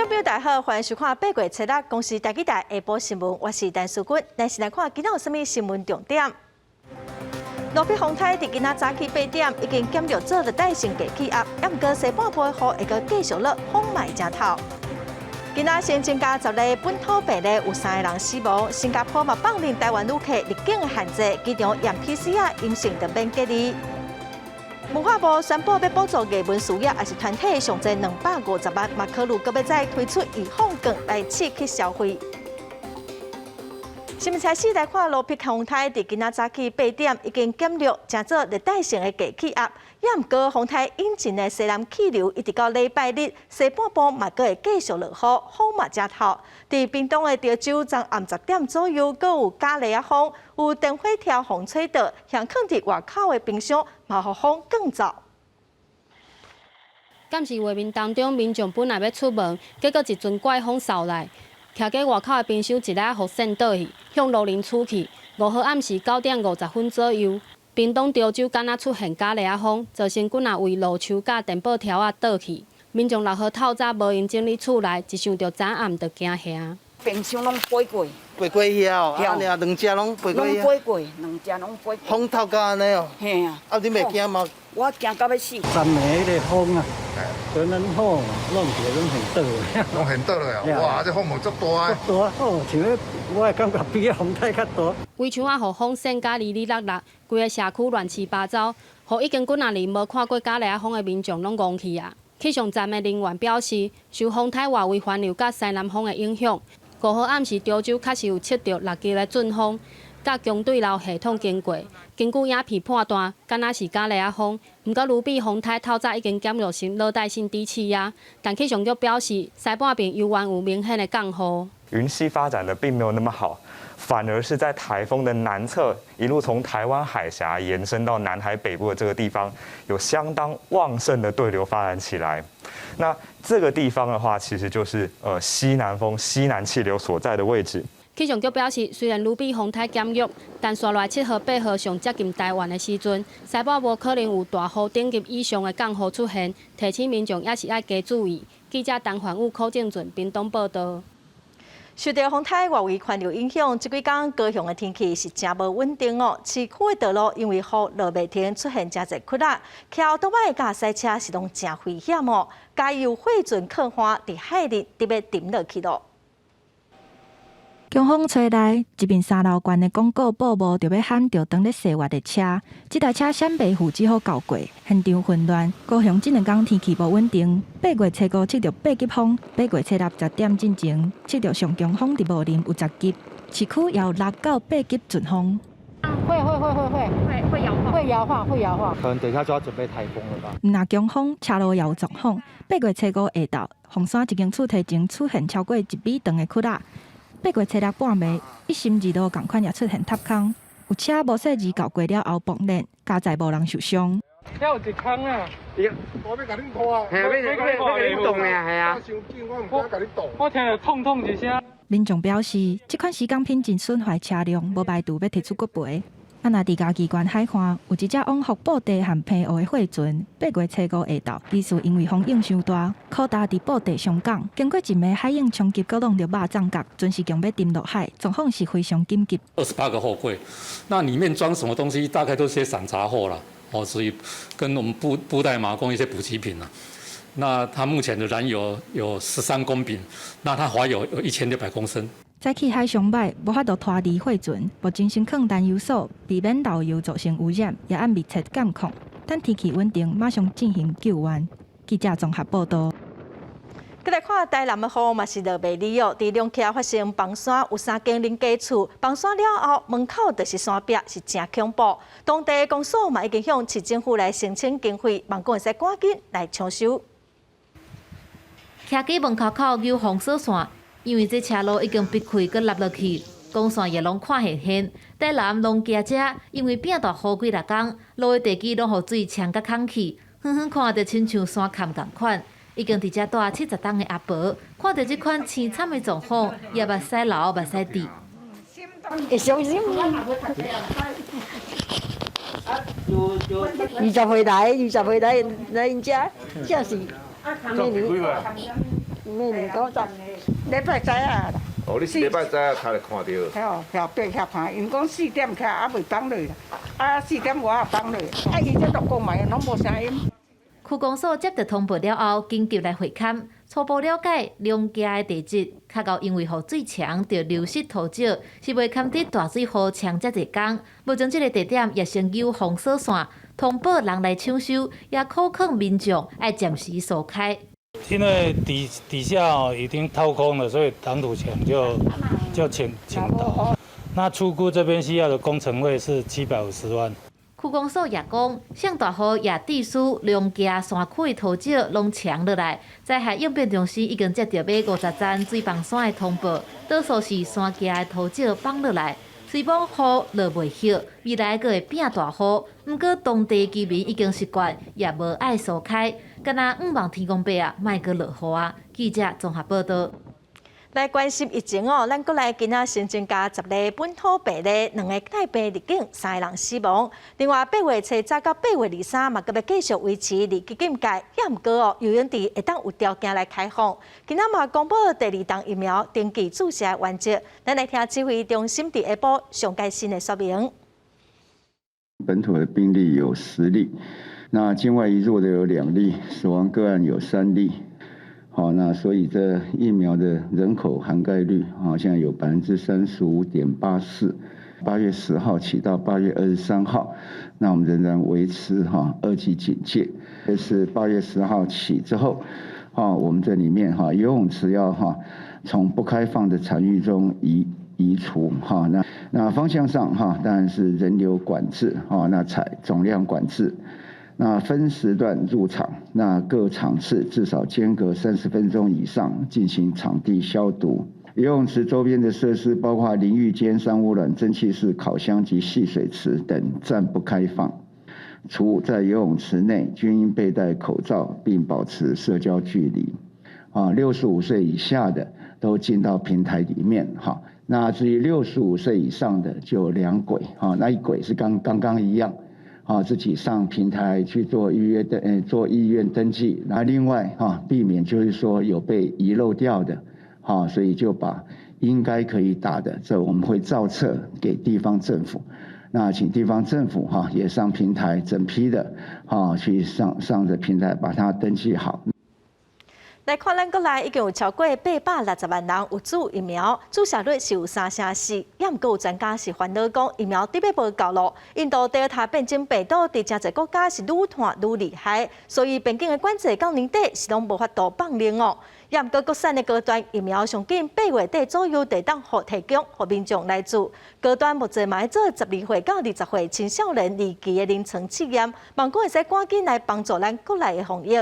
众朋友大家好，欢迎收看8月7日公司台记台下晡新闻，我是陈淑君。咱先来看今仔有啥物新闻重点。罗碧风台伫今仔早起8点已经减弱做热带性低气压，也毋过西半部的雨会阁继续落，风嘛会正透。今仔先增加10例本土病例，有3个人死亡。新加坡嘛放任台湾旅客入境的限制，机场验 PCR 阴性就免隔离。文化部宣布要补助艺文事业，也是团体上侪250万，嘛考虑搁要再推出预放券来刺激消费。新闻开始来看，罗碧风台伫今仔早起8点已经减弱，成做热带性的低气压。也毋过，风台引进的西南气流一直到礼拜日西半部嘛，阁会继续落雨，风嘛正透。伫屏东的潮州，昨暗10点左右，阁有假雷啊风，有电火条风吹到，向放伫外口的冰箱嘛，互风更燥。敢是画面当中，民众本来要出门，结果一阵怪风扫来，徛伫外口的冰箱一粒互扇倒去，向路林出去。5号暗时9点50分左右。屏东潮州敢若出现假雷啊风，造成几若位路树甲电报条啊倒去，民众6号透早无闲整理厝内，一想到早暗就惊吓。冰箱拢飞过，飞过遐哦，啊，两只拢飞过遐。拢飞过，两只拢飞过。风透到安尼哦。嘿啊。啊，你袂惊吗？我惊到要死。昨暝迄个风啊，可能雨弄起拢很倒的。拢很倒了呀！哇，这风无足大诶。大哦，像咧，我会感觉比风太较大。围墙啊，互风扇甲哩哩落落，规个社区乱七八糟，互已经几若年无看过假雷啊风的民众拢戆去啊。气象站的人员表示，受风台外围环流甲西南风的影响，5号暗时潮州确实有测到6级的阵风，甲强对流系统经过。根据影片判断，敢若是假雷啊风。毋过，卢比风台透早已经减弱成热带性低气压，但气象局表示，西半边犹原有明显的降雨。云系发展的并没有那么好，反而是在台风的南侧，一路从台湾海峡延伸到南海北部的这个地方，有相当旺盛的对流发展起来。那这个地方的话，其实就是西南风、西南气流所在的位置。气象局表示，虽然卢比风台减弱，但刷来7号、8号上接近台湾的时阵，西半部可能有大雨等级以上的降雨出现，提醒民众也是要加注意。记者陈焕武、柯正俊屏东报道。受到风台外围环流影响，这几天高雄的天气是真无稳定哦。市区的道路因为雨落袂停，出现真侪窟仔，骑奥多摆的驾驶车是拢真危险哦。加油汇准客花伫海里，直要沉落去咯。强风吹来，一面3楼悬的广告布幕就要喊着当咧西wat的车。这台车闪避户只好交过，现场混乱。高雄这2天天气无稳定，8月初5测到8级风，8月初6 10点进前测到上强风伫武林有10级，市区也有6到8级阵风。会摇晃。可能等一下就要准备台风了吧？毋若强风，车路也有状况。8月初5下昼，凤山一间厝体前出现超过1米长的窟仔。8月初6半暝，一心2路同款也出现塌坑，有车无细字搞过了后崩裂，加载无人受伤。遐有一坑啊！我要甲恁拖啊！要恁动呀，系啊！我听着痛痛一声。民众表示，这款时间品质损坏车辆，无排除要提出国赔。啊，若伫家己关海岸有一只往复布袋和平湖的货船，8月初5下昼，疑似因为风影伤大，靠搭伫布袋上港，经过一枚海影冲击，搁弄到肉粽角，准时强要沉落海，状况是非常紧急。28个货柜，那里面装什么东西？大概都是些散杂货啦，所以跟我们布袋麻供一些补给品啦。那它目前的燃油有13公吨，那它华油有1600公升。早起海上歹，无法度拖离货船，目前先放燃油所，避免漏油造成污染，也按密切监控。等天气稳定，马上进行救援。记者综合报道。再来看台南的雨嘛是落袂离哦，伫龙溪发生崩山，有3间人家厝崩山了后，门口就是山壁，是真恐怖。当地公所嘛已经向市政府来申请经费，望讲会使赶紧来抢修。徛伫门口口有红色线。因为这车路已经逼开，搁落落去，光线也拢看现现。台南龙溪遮，因为变大雨几6天，路的地基拢互水呛甲空去，远远看着亲像山坎共款。已经伫遮住70档的阿婆，看到这款凄惨的状况，也目屎流，目屎滴。会伤心。20岁来因遮，真是。明多十，礼拜早啊啦。哦，你是礼拜早啊，才来看到。遐爬遐爬，因讲4点起还未放落啦，4点外也放落，伊这都讲嘛，拢无声音。区公所接到通报了后，紧急来会勘，初步了解两家的地质，较到因为雨水强，就流失土石，是未勘得大水河强遮侪工。目前这个地点也先有封锁线，通报人来抢修，也可劝民众要暂时疏开。因为底下已经掏空了，所以挡土墙就倾倒。那初估这边需要的工程费是750万。区公所也讲，上大雨也地区两家山区的土石拢强落来，灾害应变中心已经接到马50站水崩山的通报，多数是山架的土石放落来。虽讲雨落袂歇，未来阁会变大雨，毋过当地居民已经习惯，也无爱疏开，敢若望天公伯啊，莫阁落雨啊。记者综合报道。来关心疫情哦，咱国内今仔新增加10例本土病例，2个带病入境，3个人死亡。另外8月初早到8月23，嘛，阁要继续维持离境禁戒，也毋过哦，游泳池会当有条件来开放。今仔嘛公布第2档疫苗登记注射原则，咱来听指挥中心伫下晡上最新的说明。本土的病例有10例，那境外移入的有2例，死亡个案有3例。好，那所以这疫苗的人口涵盖率，现在有35.84%。8月10号起到8月23号，那我们仍然维持2级警戒。这是8月10号起之后，我们这里面游泳池要从不开放的场域中移除。那方向上当然是人流管制，那总量管制。那分时段入场，那各场次至少间隔30分钟以上进行场地消毒。游泳池周边的设施包括淋浴间、三污染、蒸汽室、烤箱及戏水池等暂不开放。除在游泳池内均应佩戴口罩并保持社交距离。65岁以下的都进到平台里面。那至于65岁以上的就有2轨，那1轨是刚刚一样。自己上平台去做预约的，做意愿登记。那另外避免就是说有被遗漏掉的，所以就把应该可以打的，这我们会造册给地方政府。那请地方政府也上平台整批的去上着平台把它登记好。来看，咱国内已经有超过860万人有注疫苗，注射率是有3成4。也毋过有专家是烦恼讲，疫苗得要无够咯。印度德尔塔变种病毒伫真侪国家是愈传愈厉害，所以边境的管制到年底是拢无法度放零哦。也毋过国产的高端疫苗上紧8月底左右得当互提供，互民众来注。高端目前嘛要做12岁到20岁青少年2期的临床试验，望讲会使赶紧来帮助咱国内的防疫。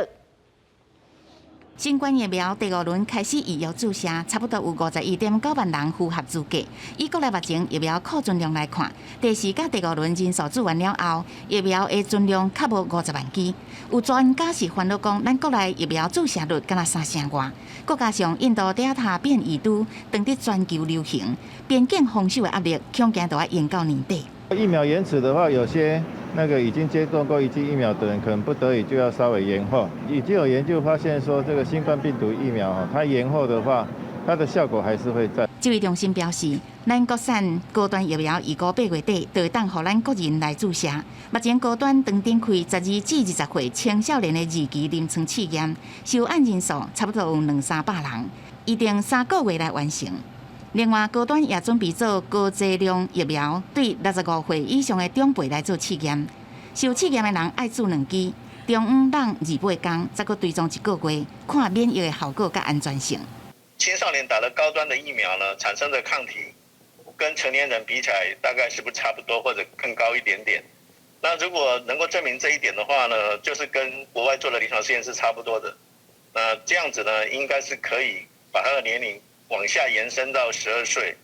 新冠疫苗第5轮开始预约注射，差不多有51.9万人符合资格。以国内目前疫苗库存量来看，第4甲第5轮人数做完了后，疫苗的存量较无50万剂。有专家是烦恼讲，咱国内疫苗注射率敢若3成外，再加上印度德尔塔变异株当地全球流行，边境防守的压力恐惊都要延到年底。疫苗延迟的话，有些已经接种过1剂疫苗的人，可能不得已就要稍微延后。已经有研究发现说，这个新冠病毒疫苗它延后的话，它的效果还是会在。指挥中心表示，咱国产高端疫苗预估8月底就会当予咱国人来注射。目前高端当展开12至20岁青少年的2期临床试验，受案人数差不多有200-300人，预定3个月来完成。另外，高端也准备做高剂量疫苗，对65岁以上的长辈来做试验。受试验的人爱注2剂，中午让28天，再搁追踪1个月，看免疫的效果跟安全性。青少年打了高端的疫苗呢，产生的抗体跟成年人比起来，大概是不是差不多或者更高一点点？那如果能够证明这一点的话呢，就是跟国外做的临床试验是差不多的。那这样子呢，应该是可以把他的年龄往下延伸到12岁。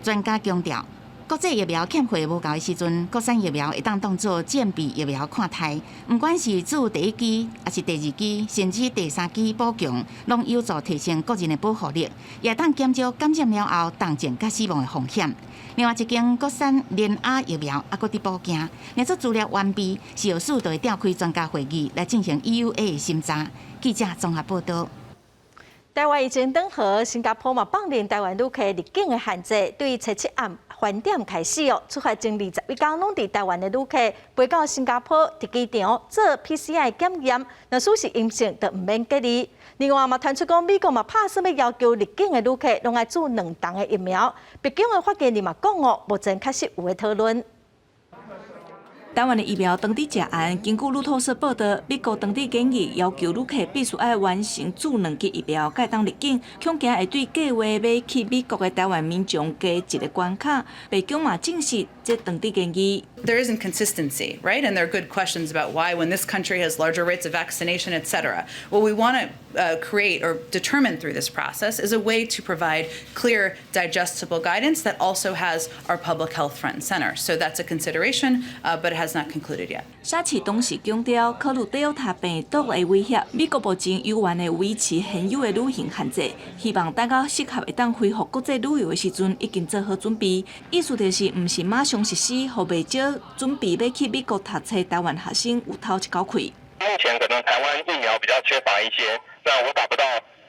专家强调，国际疫苗欠货无够的时阵，国产疫苗会当当作渐避疫苗看待。不管是注第1剂，还是第2剂，甚至第3剂补强，拢有助提升个人的保护力，也当减少感染了后重症甲死亡的风险。另外一间国产联雅疫苗还搁伫补件，若做资料完备，是有速就会召开专家会议来进行 EUA 的审查。记者综合报道。台湾已经等和新加坡嘛放任台湾旅客入境的限制，对初7暗返点开始哦，出发前21天拢伫台湾的旅客飞到新加坡伫机场做 PCR 检验，若属是阴性，就唔免隔离。另外嘛，传出讲美国嘛拍算要求入境的旅客拢爱注2档的疫苗。北京的发言人嘛讲哦，目前确实有嘅讨论。台湾的疫苗当地食案，根据路透社报道，美国当地建议要求旅客必须要完成注2剂疫苗，才当入境，恐惊会对计划要去美国的台湾民众加一个关卡。北京嘛证实这当地建议。There isn't consistency, right? And there are good questions about why, when this country has larger rates of vaccination, et cetera. What we want to create or determine through this process is a way to provide clear, digestible guidance that also has our public health front and center. So that's a consideration, but it has not concluded yet. 沙奇董事强调，考虑Delta病毒的威胁，美国目前有愿的维持现有的旅行限制，希望等到适合会当恢复国际旅游的时阵，已经做好准备。意思就是，唔是马上实施，互未少准备要去美国读册台湾学生有头一口气。目前可能台湾疫苗比较缺乏一些，那我打不到，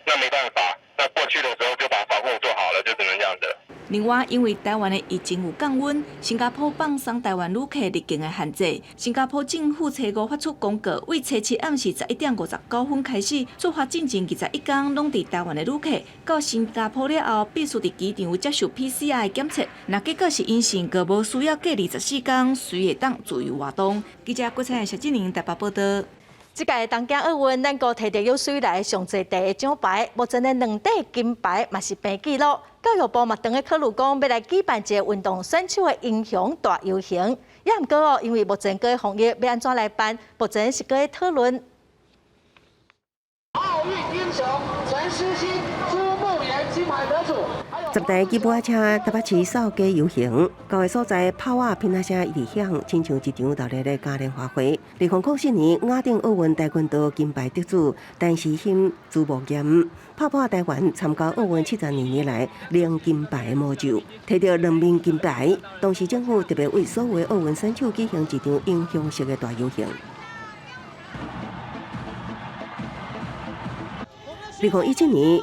那没办法，那过去的时候就把防护做好了，就只能这样子。另外，因为台湾的疫情有降温，新加坡放松台湾旅客入境的限制。新加坡政府初5发出公告，为初7暗时11点59分开始，出发进前21天拢伫台湾的旅客，到新加坡了后，必须伫机场接受 PCR 的检测。若结果是阴性，就无需要隔24天，随会当自由活动。记者郭彩小金玲台北报道。这届东京奥运，咱国摕到有史以来上侪第一奖牌，目前的2块金牌嘛是平纪录。教育部嘛当个考虑讲，要来举办一个运动选手的英雄大游行，也毋过哦，因为目前个防疫要安怎来办，目前是个讨论。奥运英雄陈诗欣、朱梦妍金牌得主。10台吉普车台北市扫街游行，到个所在炮啊、乒乓声异响，亲像一场热烈的嘉年华会。2004年亚丁奥运跆拳道金牌得主陈诗欣、朱梦妍，泡泡台湾参加奥运70年以来零金牌的魔咒，摕到2面金牌。当时政府特别为所有奥运选手举行一场英雄式的大游行。2017年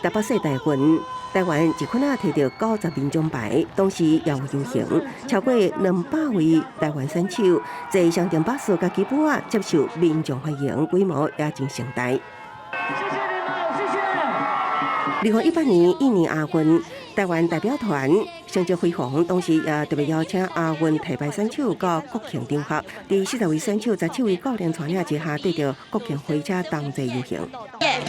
台北市大运。台湾一捆啊摕到90面奖牌，当时也有游行，超过200位台湾选手坐上电巴士甲吉普啊接受民众欢迎，规模也真盛大。谢谢你们，谢谢。2018年印尼亚运，台湾代表团成绩辉煌，当时也特别邀请亚运提牌选手到国庆场合，第40位选手17位教练带领之下，对着国庆火车同齐游行。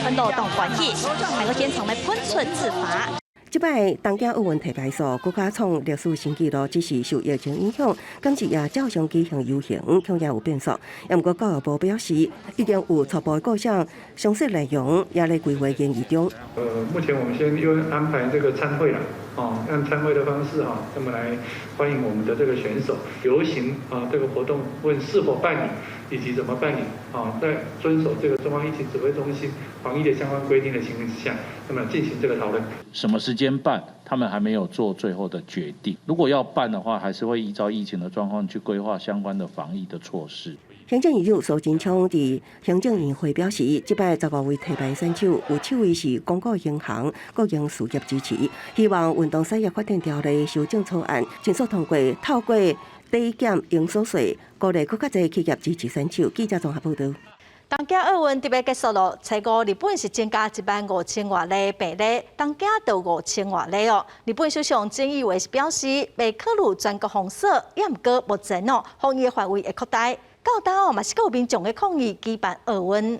很多动关系，还有现场的喷泉自罚。这摆东京奥运提牌数更加创历史新纪录，只是受疫情影响，今次也照常举行游行，恐也有变数。不过教育部表示，已经有初步的构想，详细内容也在规划研议中。目前我们先用安排这个参会了。按参会的方式那么来欢迎我们的这个选手游行这个活动，问是否办理以及怎么办理在遵守这个中央疫情指挥中心防疫的相关规定的情形之下，那么进行这个讨论。什么时间办，他们还没有做最后的决定。如果要办的话，还是会依照疫情的状况去规划相关的防疫的措施。行政院长苏贞昌伫行政院会表示，这摆15位提牌选手有7位是公告银行、国营事业支持，希望运动产业发展条例修正草案迅速通过，透过抵减营所税，鼓励更加侪企业支持选手。记者综合报道。东京奥运特别结束了，初5日本是增加15000多例病例，东京到5000多例哦。日本首相菅义伟是表示，未考虑全国封锁，也毋过目前防疫范围会扩大。到当嘛是有民众的抗议举办奥运。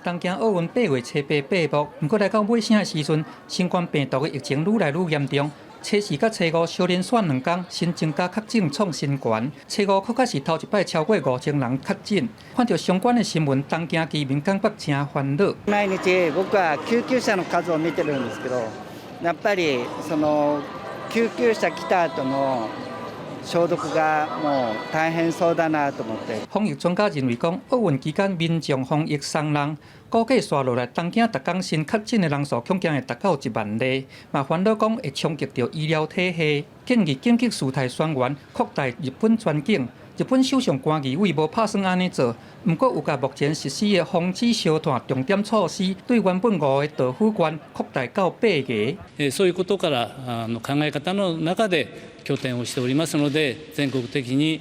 东京奥运8月初8闭幕，不过来到尾声的时阵，新冠病毒的疫情愈来愈严重。初4甲初5小连续2天新增加确诊创新高，初5更加是头一摆超过5000人确診。看到相關的新聞，東京居民感覺真煩惱。毎日僕は救急車の数を見てるんですけど、やっぱりその救急車来た後の消毒がもう大変そうだなと思って。防疫專家認為講，奧運期間民眾防疫鬆人，估計刷落來，東京逐天新確診的人數恐驚會達到1萬例，嘛煩惱講會衝擊到醫療體系，建議緊急事態宣言擴大日本全境。日本首相菅义伟无打算安尼做，不过有甲目前实施的防止烧炭重点措施，对原本5个道府县扩大到8個。そういうことから考え方の中で拠点をしておりますので、全国的に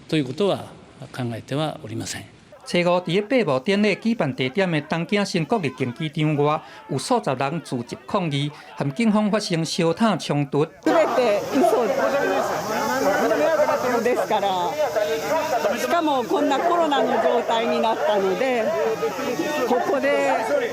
ということは考えてはおりません。初五伫咧闭幕典礼举办地点的东京新国立竞技場外，有数十人聚集抗議，和警方发生烧炭衝突。全て嘘ですから、しかもこんなコロナの状態になったので、ここで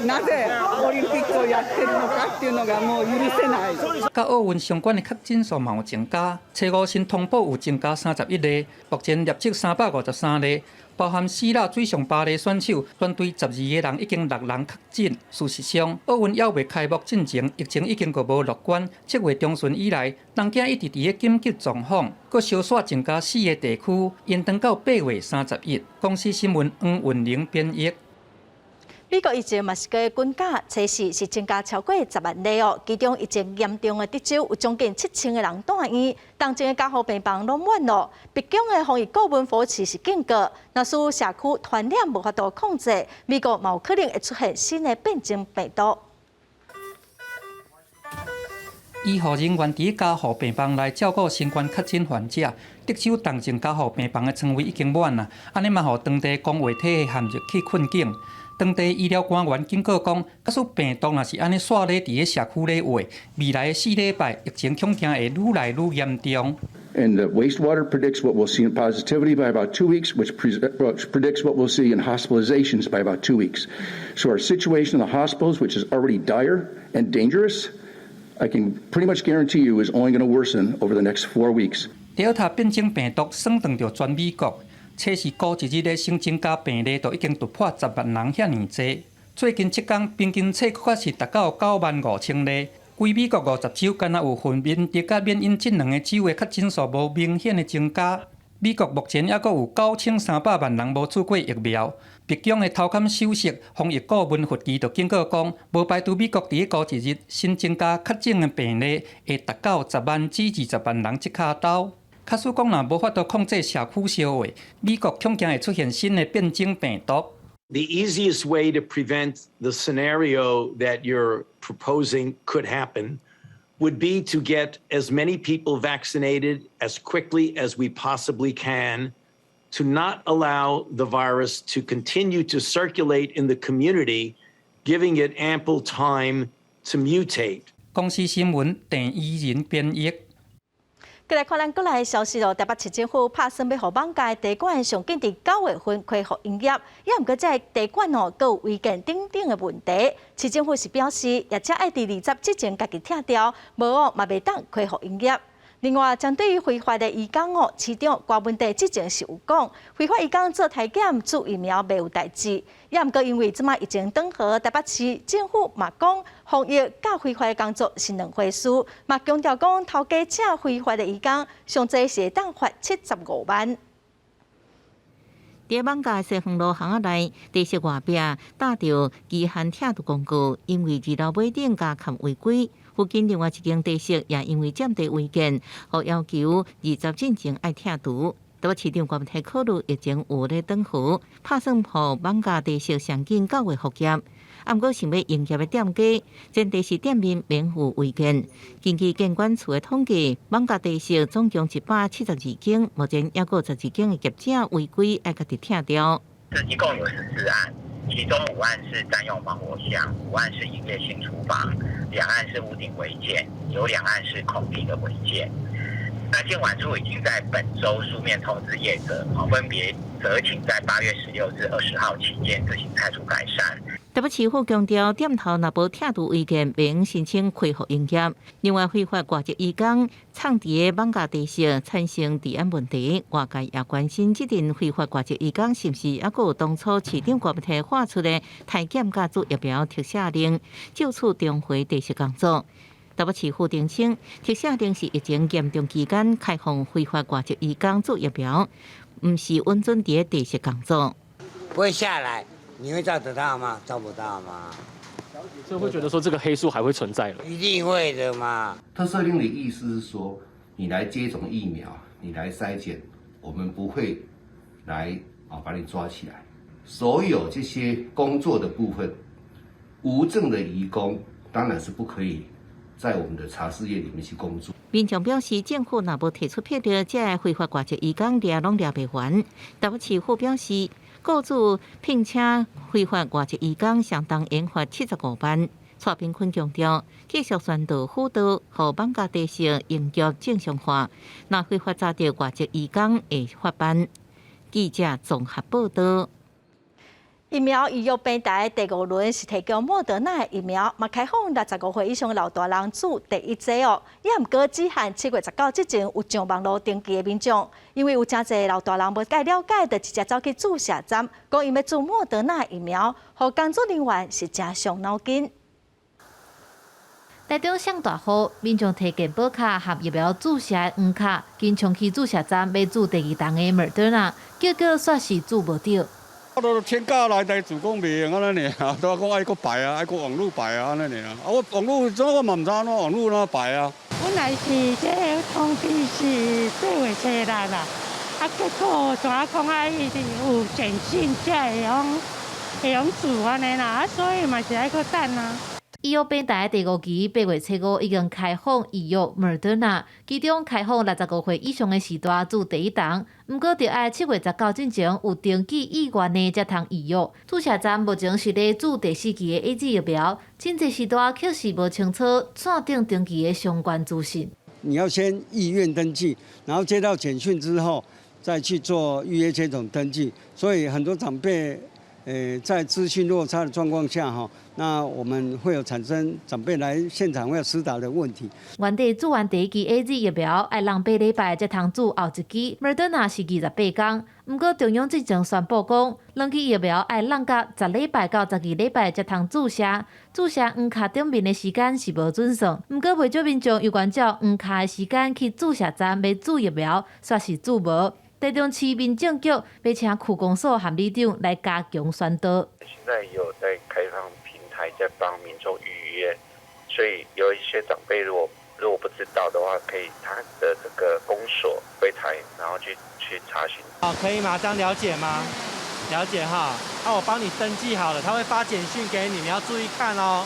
なぜオリンピックをやってるのかっていうのがもう許せない。甲奧運相關的確診數嘛有增加，初五新通報有增加31例，目前列測353例。包含4例水上芭蕾選手，團隊12個人已經6人確診。事實上，奧運還未開幕進前，疫情已經個無樂觀。7月中旬以來，東京一直伫咧緊急狀況，佫小煞增加4個地區，延長到8月30日。公司新聞黃雲玲編譯。美國疫情嘛是個軍假，初四是增加超過10萬例哦。其中疫情嚴重的德州有將近7000個人住院，當前的加護病房攏滿咯。北京的防疫顧問福奇是警告，若是社區傳染無法度控制，美國嘛有可能會出現新的變種病毒。醫護人員伫加護病房內照顧新冠確診患者，德州重症加護病房的床位已經滿啦，安尼嘛，互當地公衛體系陷入去困境。當地醫療官員警告講，假使病毒若是安尼煞咧伫咧社區咧話，未來4禮拜疫情恐驚會愈來愈嚴重。And the wastewater predicts what we'll see in positivity by about 2 weeks, which predicts what we'll see in hospitalizations by about 2 weeks. So our situation in the hospitals, which is already dire and dangerous, I can pretty much guarantee you is only going to worsen over the next 4 weeks. Delta 變種病毒升當到全美國。初是過一日的新增加病例都已經突破10萬人遐爾濟，最近7天平均測確是達到95000例。規美國50州敢若有分娩疫甲緬因這兩個州的確診數無明顯的增加。美國目前還有9300萬人無注過疫苗。北京的頭殼首席防疫顧問福奇就警告講，無排除美國伫過一日新增加確診的病例會達到10萬至20萬人一卡兜。假使講若無法度控制社區燒話，美國恐驚會出現新的變種病毒。The easiest way to prevent the scenario that you're proposing could happen would be to get as many people vaccinated as quickly as we possibly can, to not allow the virus to continue to circulate in the community, giving it ample time to mutate. 公司新聞鄭依然編譯。再來看咱國內消息咯，台北市政府打算要予網咖茶館上緊佇9月份恢復營業，也毋過這茶館哦，閣有違建等等的問題。市政府是表示，業者愛佇20之前家己拆掉，無哦嘛袂當恢復營業。另外，針對於非法的移工哦，市長郭文地之前是有講，非法移工做體檢、做疫苗袂有代誌。也毋過因為即馬疫情轉好，台北市政府嘛講，防疫甲非法的工作是兩回事，嘛強調講頭家請非法的移工，上濟是會當罰75萬。在網咖西橫路巷仔內，地勢外壁搭着機械鐵道公告，因為二樓尾頂加蓋違規。附近另外一間地勢也因為佔地違建，互要求20進前愛拆除。台北市長郭文體考慮疫情有咧轉好，打算互網咖地勢上緊9月復業。啊，毋過想要營業的店家，全地勢店面免付違建。根據建管處的統計，網咖地勢總共172間，目前還有12間的業者違規愛家己拆掉。這一共有14案，其中5案是佔用防火巷，5案是營業性廚房，2案是屋頂違建，有2案是空地的違建。那建管處已經在本週書面通知業者，分別責請在8月16至20號期間執行拆除改善。台北市府強調，店頭若無拆除違建，袂用申請恢復營業。另外，非法外籍移工創佇個網咖地勢產生治安問題，外界也關心這陣非法外籍移工是毋是還有當初市長郭文體發出的體檢甲做疫苗特赦令，就此重回地勢工作。台北市府澄清，特赦令是疫情嚴重期間開放非法外籍移工做疫苗，毋是穩準佇地勢工作。不會下來。你會照得到嗎？照不到嗎？所以會覺得說這個黑數還會存在了？一定會的嘛。特赦令的意思是說，你來接種疫苗，你來篩檢，我们不会来把你抓起来。所有这些工作的部分，无证的移工当然是不可以在我们的茶事业里面去工作。民众表示，政府若无提出霹雳，这非法外籍移工掠拢掠袂完。台北市府表示，雇主聘请非法外籍移工相当研发75万。蔡炳坤强调，继续宣导辅导，互绑架地市营业正常化。若非法抓到外籍移工会法办。记者综合报道。疫苗预约平台第5轮是提供莫德纳疫苗，嘛开放65岁以上老大人注第一剂哦。也毋过只限7月19之前有上网络登记的民众，因为有真侪老大人无介了解，就直接走去注射站，讲因要注莫德纳疫苗，互工作人员是真伤脑筋。台中上大雨，民众摕健保卡和疫苗注射的黄卡，经常去注射站要注第2档的莫德纳，结果煞是注无到。都天价来台自讲袂用安尼尔，都讲爱搁排啊，爱搁网络排啊安尼尔。我网络怎我嘛唔知喏，网络哪排啊？本来是这个通知是4月初6啦，结果怎啊讲有简讯才会用注安尼啦，所以嘛是爱搁等啊。医药平台第5期8月初5已经开放预约莫德纳，其中开放65岁以上的时段注第1档，不过要爱7月19之前有登记意愿的才通预约。注射站目前是咧注第4期的 AZ 疫苗，真侪时段确实无清楚线顶登记的相关资讯。你要先意愿登记，然后接到简讯之后，再去做预约接种登记。所以很多长辈，在资讯落差的状况下，那我们会有产生长辈来现场会有施打的问题。原地注完第1期 AZ 疫苗，要人8礼拜才通注后1期，莫德纳是28天。不过中央之前宣布讲，2期疫苗要人到10礼拜到12礼拜才通注射，注射黄卡顶面的时间是无准算。不过为少民众有关照黄卡的时间去注射站要注疫苗，煞是注无。台中市民政局要请区公所和里长来加强宣导。现在有在开放平台在帮民众预约，所以有一些长辈如果不知道的话，可以他的这个公所柜台，然后去查询。可以马上了解吗？了解哈，那我帮你登记好了，他会发简讯给你，你要注意看哦。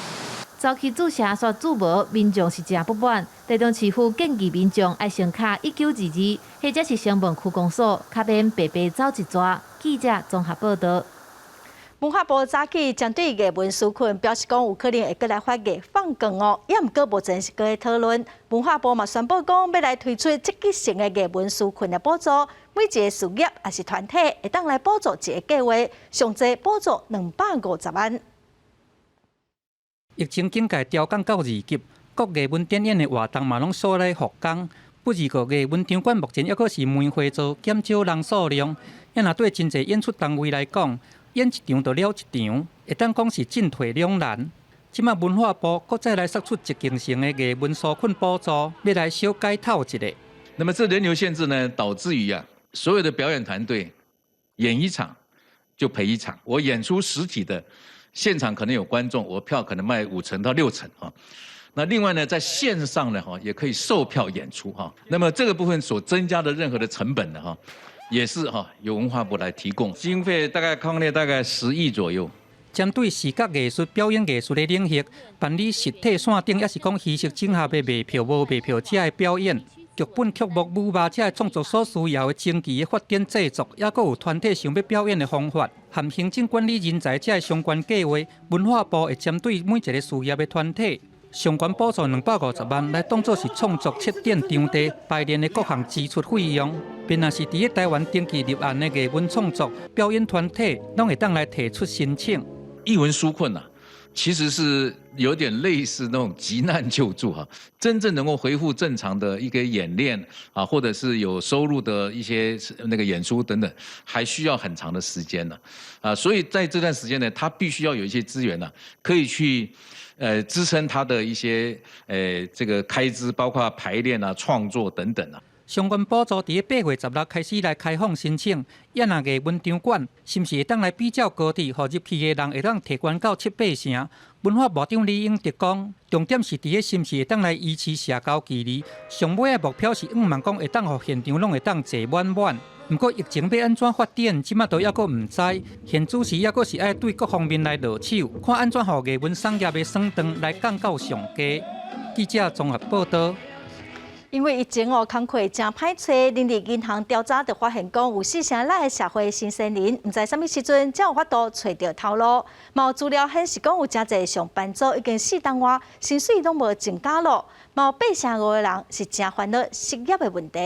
早期注射煞注无，民众是真不满。台中市府建议民众爱先卡1922，或者是先问区公所，较免白白走一逝。记者综合报道。文化部早起针对艺文纾困表示讲，有可能会过来发艺放假哦，也毋过目前是搁在讨论。文化部嘛宣布讲，要来推出积极性的艺文纾困的补助，每一个事业也是团体会当来补助一个计划，上侪补助250万。疫情警戒调降到2级，各艺文展演的活动嘛拢锁来复工。不过，艺文场馆目前还阁是梅花座，减少人数量。也若对真侪演出单位来讲，演一场就了一场，会当讲是进退两难。即马文化部搁再来释出积极性的艺文纾困补助，要来小改套一下。那么这人流限制呢，导致于所有的表演团队演一场就赔一场。我演出实体的。现场可能有观众，我票可能卖5成到6成啊。那另外呢，在线上呢也可以售票演出哈。那么这个部分所增加的任何的成本呢也是由文化部来提供，经费大概抗列大概10亿左右。针对视觉艺术、表演艺术的领域，办理实体线顶也是讲虚实整合的卖票无卖票这的表演。剧本、曲目、舞码这创作所需要的前期的发展制作，也佫有团体想要表演的方法，和行政管理人才这相关计划，文化部会针对每一个事业的团体，相关补助250万，来当作是创作设点、场地、排练的各项支出费用。便若是伫咧台湾登记立案的艺文创作、表演团体，拢会当来提出申请。艺文纾困其实是有点类似那种急难救助真正能够恢复正常的一个演练或者是有收入的一些那个演出等等，还需要很长的时间所以在这段时间呢，他必须要有一些资源可以去支撑他的一些这个开支，包括排练创作等等相关补助伫8月16开始来开放申请，也若艺文场馆是毋是会当来比较高低，互入去的人会当提悬到7-8成。文化部长李永德讲，重点是伫咧是毋是会当来维持社交距离。上尾的目标是希望讲会当互现场拢会当坐满满。不过疫情要安怎发展，即马都抑阁唔知。现主持抑阁是爱对各方面来落手，看安怎互艺文产业的算长来降到上佳。记者综合报道。因为疫情工课真歹找，人力银行调查就发现讲，有4成内的社会新鲜人，唔知什么时阵才有法度找到头路。嘛有资料显示讲，有真侪上班族已经4档外，薪水拢无增加咯。嘛有8成5的人是真烦恼失业的问题。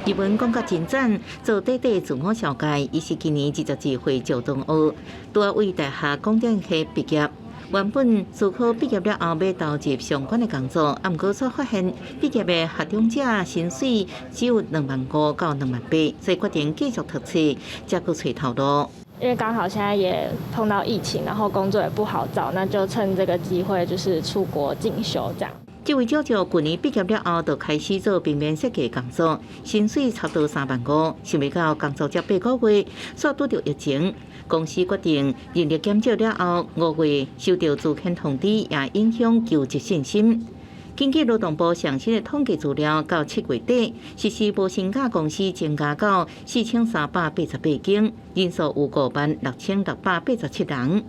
日文讲甲真赞，做短短自我绍介，伊是今年22岁就同学，拄啊为大学广电系毕业。原本自考毕业了后要投入相关的工作，啊，毋过却发现毕业的学长者薪水只有25000到28000，所以决定继续读书，再去找头路。因为刚好现在也碰到疫情，然后工作也不好找，那就趁这个机会就是出国进修这样。这位舅舅去年毕业了后，就开始做平面设计工作，薪水差不多35000，想不到工作才8个月，却拄到疫情。公司决定人力减少了后，5月收到资遣通知，也影响求职信心。根据劳动部上新的统计资料，到7月底，实施无薪假公司增加到4388间，人数有56687人。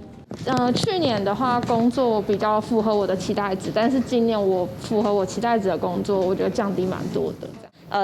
去年的话，工作比较符合我的期待值，但是今年我符合我期待值的工作，我觉得降低蛮多的。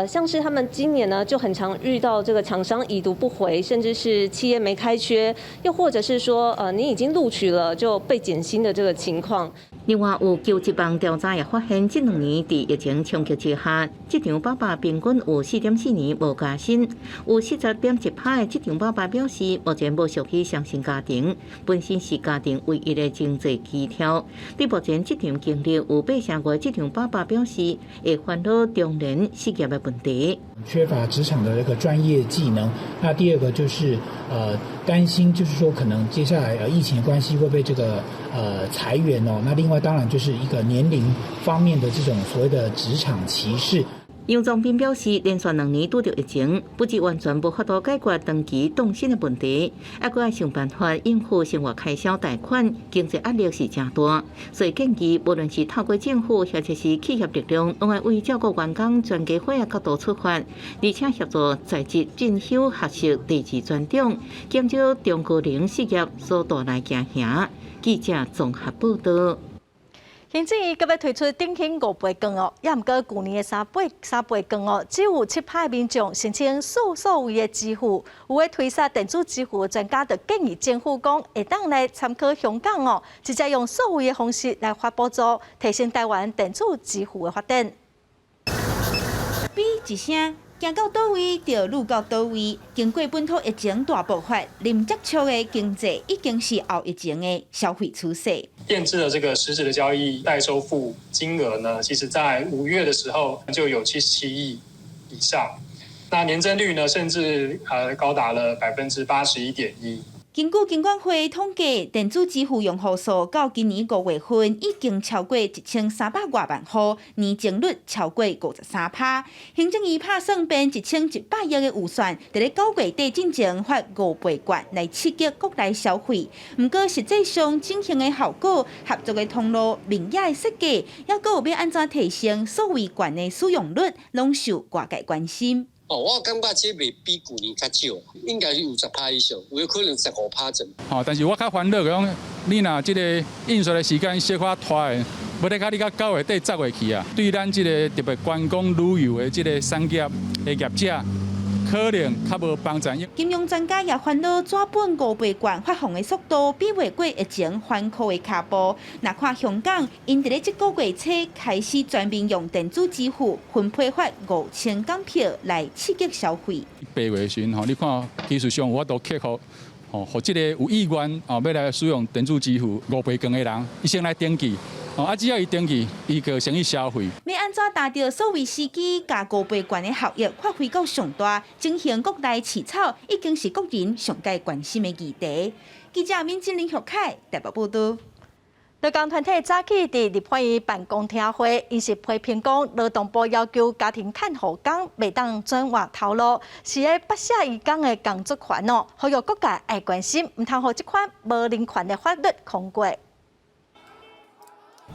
像是他们今年呢就很常遇到这个厂商已读不回，甚至是企业没开缺，又或者是说你已经录取了就被减薪的这个情况。另外，有求职网调查也发现，这2年在疫情冲击之下，职场爸爸平均有4.4年无加薪，有40.1%的职场爸爸表示，目前无想去相信家庭，本身是家庭唯一的经济基条。对目前职场经历，有8成5的职场爸爸表示，会烦恼中年失业的问题。缺乏职场的这个专业技能。那第二个就是担心，就是说可能接下来疫情的关系会被这个裁员哦。那另外当然就是一个年龄方面的这种所谓的职场歧视。杨宗斌表示，连续2年拄到疫情，不止完全无法度解决长期冻薪的问题，还佫要想办法应付生活开销、贷款，经济压力是真大。所以建议，无论是透过政府或者是企业力量，拢要为照顾员工全家伙的角度出发，而且协助在职进修学习第2专长，减少中高龄失业所带来惊吓。记者综合报道。行政院阁要推出振兴5倍券哦，也毋过去年的3倍券哦，只有7%民众申请所谓的支付。有的推销电子支付的专家就建议政府讲，会当来参考香港哦，直接用所谓的方式来发补助，提升台湾电子支付的发展。比一声。行到倒位就路到倒位。经过本土疫情大爆发，临接触的经济已经是后疫情的消费趋势。电子的这个实质的交易代收付金额呢，其实在5月的时候就有77亿以上，那年增率呢，甚至高达了81.1%。根据金管会统计，电子支付用户数到今年5月份已经超过1300多万户，年增率超过53%。行政院拍算编1100亿的预算，在咧9月底进前发5倍券来刺激国内消费。不过实际上进行的效果、合作的通路、明雅的设计，还有要安怎提升所谓券的使用率，拢受外界关心。我感觉这袂比去年较少，应该是有10%以上，有可能15%整。但是我较烦恼讲，你若这个印刷的时间小可拖的，要得到你到9月底10月去啊，对咱这个特别观光旅游的这个产业的业者，可能较无帮助。金融专家也烦恼纸本5倍券发放的速度比袂过疫情反酷的脚步。若看香港，因伫咧这个月初开始全面用电子支付，分配发5000港票来刺激消费。8月时吼，你看技术上我都克服。互这个有意愿要来使用电子支付5倍券的人，伊先来登记。只要伊登记，伊就先去消费。要安怎达到所谓司机加5倍券的效益发挥到上大，进行国内起草，已经是国人上界关心的议题。记者民警林学凯台北报道。劳工团体早起伫立法院办公厅会，因是批评讲劳动部要求家庭看护工袂当转换头路，是咧剥削移工的工作权哦，呼吁各界爱关心，唔通互这款无人权的法律通过。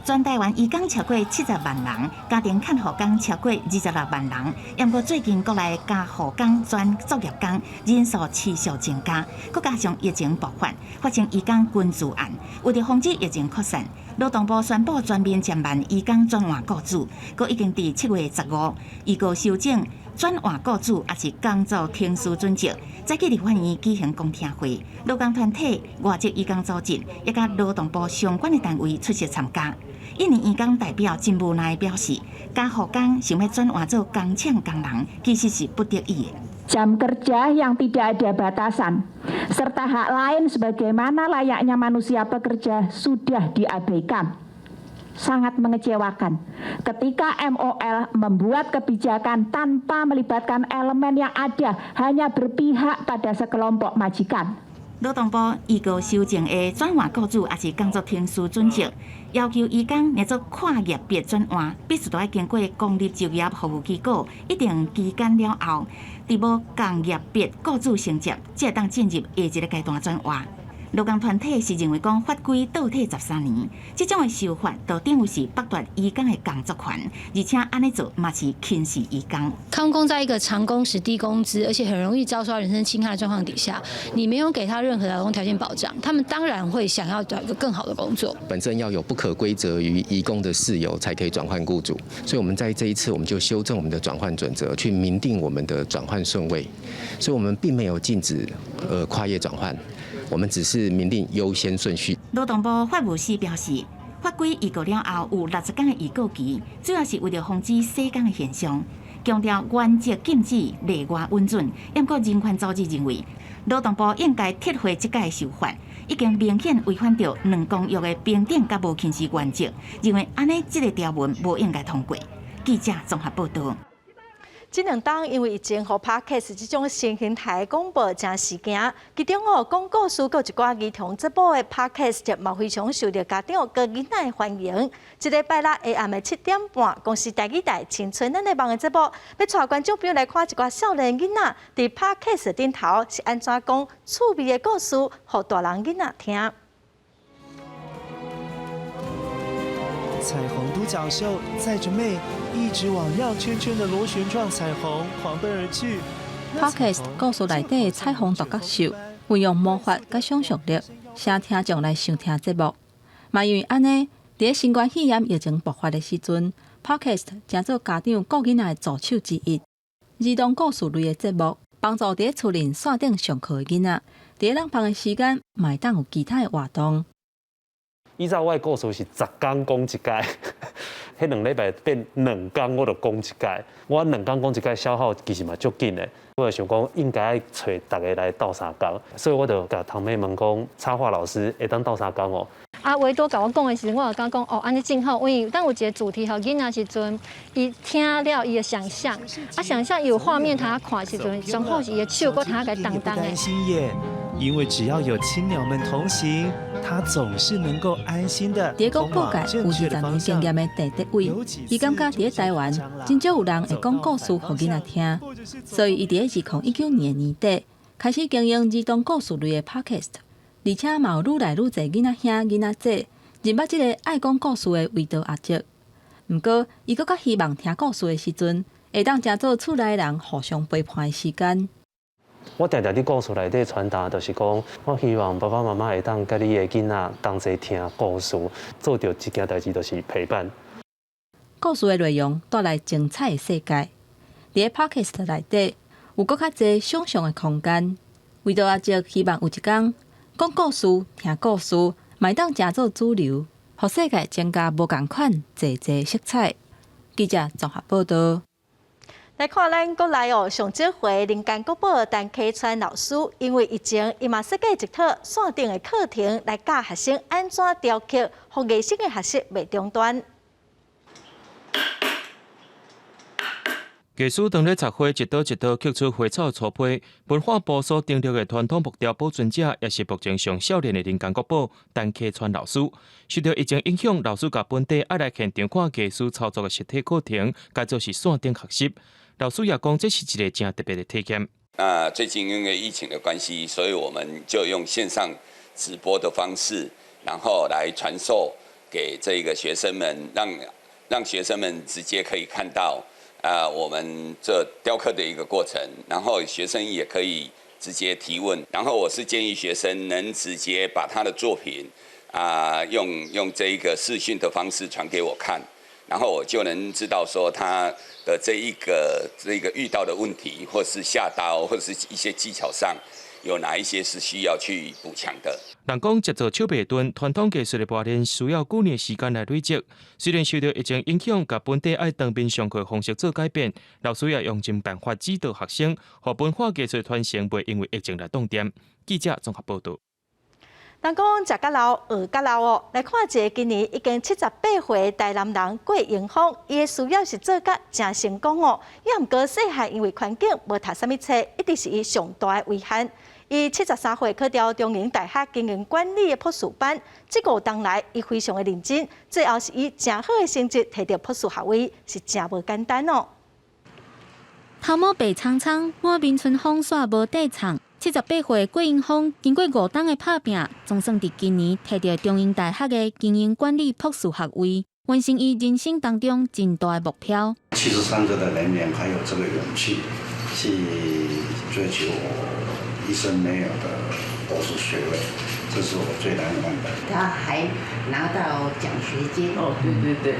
全台湾移工超过70万人，家庭看护工超过26万人。不过最近国内加护工、全作业工人数持续增加，佮加上疫情爆发，发生移工捐助案。为了防止疫情扩散，劳动部宣布全面减慢移工转换雇主，佮已经伫7月15预告修正转换雇主也是工作停驶准则。在去立法院举行公听会，劳工团体、外籍移工组织，也甲劳动部相关的单位出席参加。印尼移工代表真无奈表示，加护工想要转换做工厂工人，其实是不得已的。Jam kerja yang tidak ada batasan, serta hak lain sebagaimana layaknya manusia pekerja sudah diabaikan. Sangat mengecewakan ketika MOL membuat kebijakan tanpa melibatkan elemen yang ada, hanya berpihak pada sekelompok majikan. 劳动部预告修正的转换雇主也是工作停驶准则，要求移工若做跨业别转换，必须要经过公立就业服务机构一定期间了后，伫无工业别雇主承接，才会当进入下一个阶段转换。劳工团体是认为讲法规倒退13年，这种的修法就等于是剥夺移工的工作权，而且安尼做嘛是轻视移工。康工在一个长工时、低工资，而且很容易遭受到人身侵害的状况底下，你没有给他任何的劳动条件保障，他们当然会想要找一个更好的工作。本身要有不可归责于移工的事由，才可以转换雇主。所以我们在这一次，我们就修正我们的转换准则，去明定我们的转换顺位。所以我们并没有禁止跨业转换。我们只是明定优先顺序。劳动部法务司表示，法规预告了后有60天的预告期，主要是为了防止洗工的现象，强调原则禁止例外温准。不过人权组织认为，劳动部应该撤回这届修法，已经明显违反着两公约的平等甲无歧视原则，认为安尼这个条文无应该通过。记者综合报道。这2档因为疫情和 Podcast 这种新形态广播真事件，其中广告书佮一寡儿童节目的 Podcast 嘛非常受到家长佮囡仔的欢迎。这礼拜六下暗的7点半，公司台语台青春咱的网的节目，要带观众朋友来看一寡少年囡仔伫 Podcast 顶头是安怎讲趣味的故事，互大人囡仔听。彩虹独角兽载着妹，一直往绕圈圈的螺旋状彩虹狂奔而去。Podcast 故事内底的彩虹独角兽，运用魔法甲想象力，请听众来收听节目。嘛因为安尼，伫新冠肺炎疫情爆发的时阵 ，Podcast 成做家长顾囡仔的助手之一。儿童故事类的节目，帮助伫厝内线顶上课的囡仔，伫冷房的时间，嘛会当有其他的活动。依照我的故事是10天讲一届，迄2礼拜变2天我就讲一届。我2天讲一届消耗其实嘛足紧的，我就想讲应该找大家来斗3天，所以我就甲堂妹问讲，插画老师会当斗3天哦。维多甲我讲的时阵，我就甲讲安尼真好，因为当有一个主题，互囡仔时阵，伊听了伊的想象，想象有画面，他看时阵，上好是伊的手搁他个动动的。因为只要有青鸟们同行，他总是能够安心的通往正确的方向。有30年经验的第一位，伊感觉伫台湾真少有人会讲故事互囡仔听，所以伊伫2019年年底开始经营儿童故事类的 Podcast， 而且嘛有愈来愈侪囡仔兄、囡仔姐认捌这个爱讲故事的维多阿叔。不过，伊搁较希望听故事的时阵，会当真做厝内人互相陪伴的时间。我常常伫故事内底传达，就是讲，我希望爸爸妈妈会当甲你的囡仔同齐听故事，做着一件代志，就是陪伴。故事的内容带来精彩的世界，伫 Podcast 内底有搁较侪想象的空间。维多阿叔希望有一天讲故事、听故事，嘛当真做主流，互世界增加无共款侪色彩。记者综合报道。来看咱国内上这回林间国宝陈启川老师，因为疫情，伊嘛设计一套线顶的课程来教学生安怎雕刻，互艺术的学习袂中断。艺术当咧插花，一刀一刀刻出花草粗胚。文化部所订立的传统木雕保存者，也是目前上少年的林间国宝陈启川老师。受到疫情影响，老师甲本地爱来现场看艺术操作的实体课程，改做是线顶学习。老师也讲，这是一个真特别的体验。最近因为疫情的关系，所以我们就用线上直播的方式，然后来传授给这个学生们，让学生们直接可以看到我们这雕刻的一个过程，然后学生也可以直接提问，然后我是建议学生能直接把他的作品用这一个视讯的方式传给我看，然后我就能知道说他的这一个遇到的问题，或是下刀，或者是一些技巧上有哪一些是需要去补强的。人讲制作手白盾，传统技术的磨练需要9年时间来累积。虽然受到疫情影响，甲本地爱当面上课方式做改变，老师也用尽办法指导学生，让文化技术传承袂因为疫情来断点。记者综合报道。人讲食甲老，学甲老哦，来看一个今年已经78岁台南人郭英峰，伊的事业是做甲真成功哦。伊毋过细汉因为环境无读啥物册，一直是伊上大的遗憾。伊73岁考调中营大学经营管理的博士班，这个当来伊非常的认真，最后是以真好的成绩摕到博士学位，是真无简单哦。头毛白苍苍，满面春风煞无底藏。78岁郭英峰经过5冬的打拼，总算伫今年摕到中英大学的经营管理博士学位，完成伊人生当中真大的目标。73岁的年龄还有这个勇气去追求我一生没有的博士学位，这是我最难忘的。他还拿到奖学金哦，对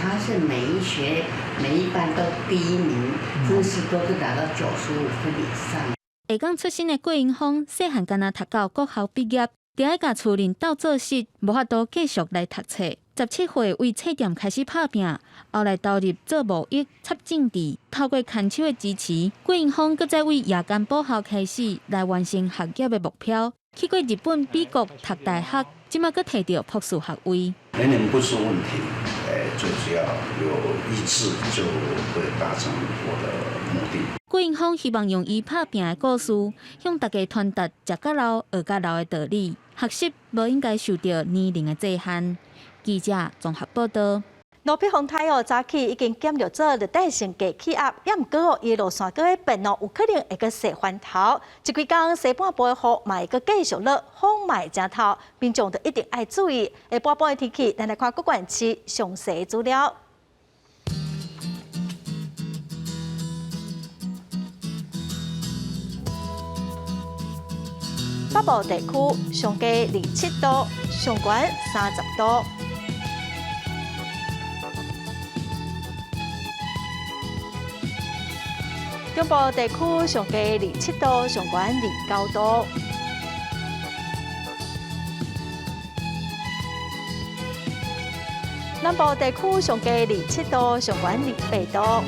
他是每一班都第1名，分数都是达到95分以上。下港出身的郭英峰，细汉敢若读到国校毕业，就爱甲厝人斗做事，无法度继续来读册。17岁为册店开始打拼，后来投入做贸易、插政治，透过牵手的支持，郭英峰搁再为夜间报校开始来完成学业的目标。去过日本、美国读大学，即马搁摕到博士学位。年龄不是问题，最主要有意志就会达成我的目的。郭英峰希望用伊打拼的故事，向大家传达食甲老、学甲老的道理。学习无应该受到年龄的制限。记者综合报道。罗碧宏太早起已经减弱做热带性低气压，也毋过哦，伊路线搁会变哦，有可能会搁洗翻头。这几天西半部的雨嘛会搁继续落，风嘛会正透，民众就一定爱注意。下半部的天气，咱来看各县市详细资料。北部地区上低27度，上悬30度。中部地区上低27度，上悬29度。南部地区上低27度，上悬28度。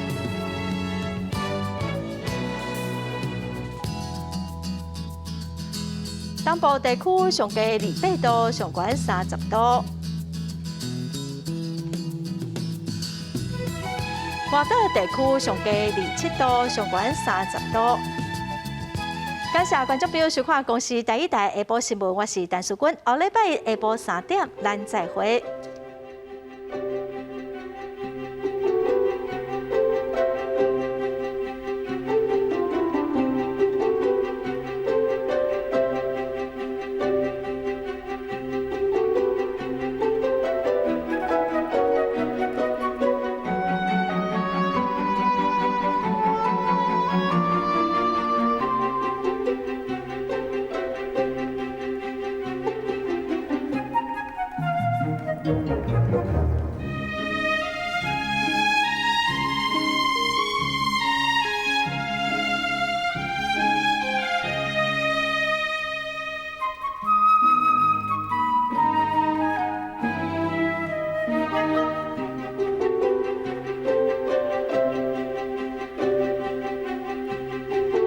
东部地区上低28度，上悬30度。外岛地区上低27度，上悬30度。感谢观众朋友收看公视第1台下晡新闻，我是陈淑君，下礼拜下晡3点咱再会。